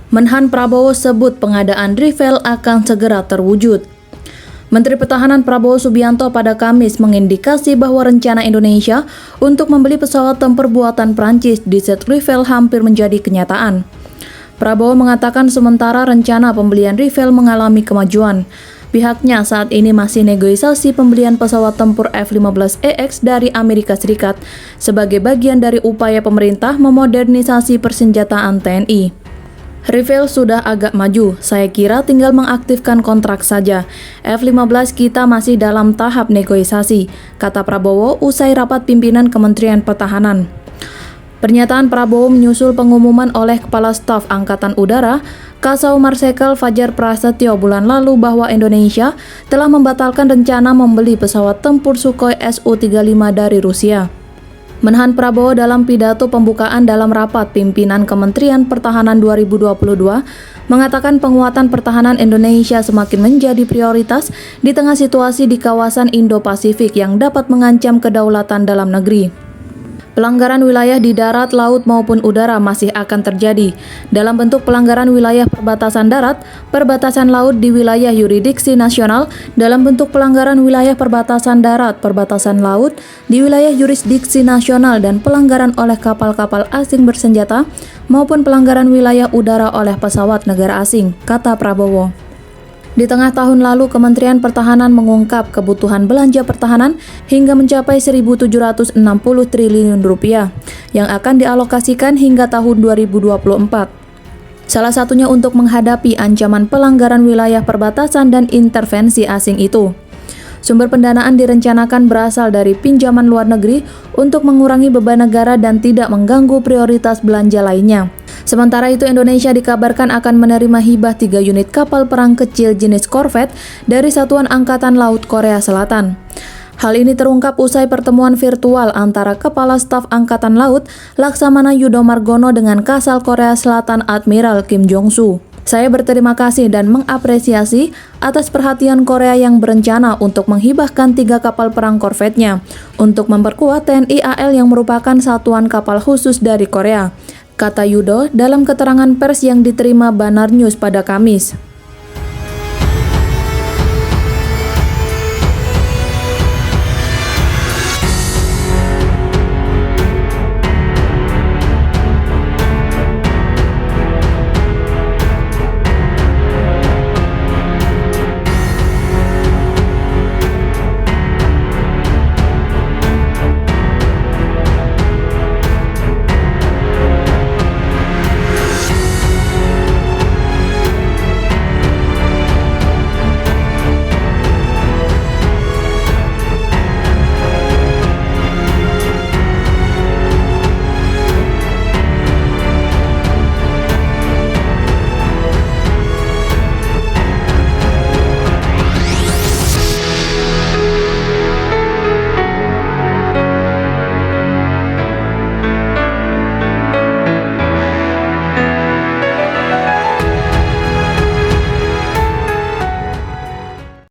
Menhan Prabowo sebut pengadaan Rifle akan segera terwujud. Menteri Pertahanan Prabowo Subianto pada Kamis mengindikasi bahwa rencana Indonesia untuk membeli pesawat tempur buatan Prancis di set Rifle hampir menjadi kenyataan. Prabowo mengatakan sementara rencana pembelian Rifle mengalami kemajuan. Pihaknya saat ini masih negosiasi pembelian pesawat tempur F-15EX dari Amerika Serikat sebagai bagian dari upaya pemerintah memodernisasi persenjataan TNI. Rifle sudah agak maju, saya kira tinggal mengaktifkan kontrak saja. F-15 kita masih dalam tahap negosiasi, kata Prabowo usai rapat pimpinan Kementerian Pertahanan. Pernyataan Prabowo menyusul pengumuman oleh Kepala Staf Angkatan Udara, Kasau Marsikal Fajar Prasetyo bulan lalu bahwa Indonesia telah membatalkan rencana membeli pesawat tempur Sukhoi Su-35 dari Rusia. Menhan Prabowo dalam pidato pembukaan dalam rapat pimpinan Kementerian Pertahanan 2022 mengatakan penguatan pertahanan Indonesia semakin menjadi prioritas di tengah situasi di kawasan Indo-Pasifik yang dapat mengancam kedaulatan dalam negeri. Pelanggaran wilayah di darat, laut maupun udara masih akan terjadi dalam bentuk pelanggaran wilayah perbatasan darat, perbatasan laut di wilayah yurisdiksi nasional, dalam bentuk pelanggaran wilayah perbatasan darat, perbatasan laut di wilayah yurisdiksi nasional dan pelanggaran oleh kapal-kapal asing bersenjata maupun pelanggaran wilayah udara oleh pesawat negara asing, kata Prabowo. Di tengah tahun lalu, Kementerian Pertahanan mengungkap kebutuhan belanja pertahanan hingga mencapai 1.760 triliun rupiah yang akan dialokasikan hingga tahun 2024. Salah satunya untuk menghadapi ancaman pelanggaran wilayah perbatasan dan intervensi asing itu. Sumber pendanaan direncanakan berasal dari pinjaman luar negeri untuk mengurangi beban negara dan tidak mengganggu prioritas belanja lainnya. Sementara itu, Indonesia dikabarkan akan menerima hibah 3 unit kapal perang kecil jenis korvet dari Satuan Angkatan Laut Korea Selatan. Hal ini terungkap usai pertemuan virtual antara Kepala Staf Angkatan Laut Laksamana Yudo Margono dengan Kasal Korea Selatan Admiral Kim Jong-soo. Saya berterima kasih dan mengapresiasi atas perhatian Korea yang berencana untuk menghibahkan 3 kapal perang korvetnya untuk memperkuat TNI AL yang merupakan satuan kapal khusus dari Korea, kata Yudo dalam keterangan pers yang diterima Banar News pada Kamis.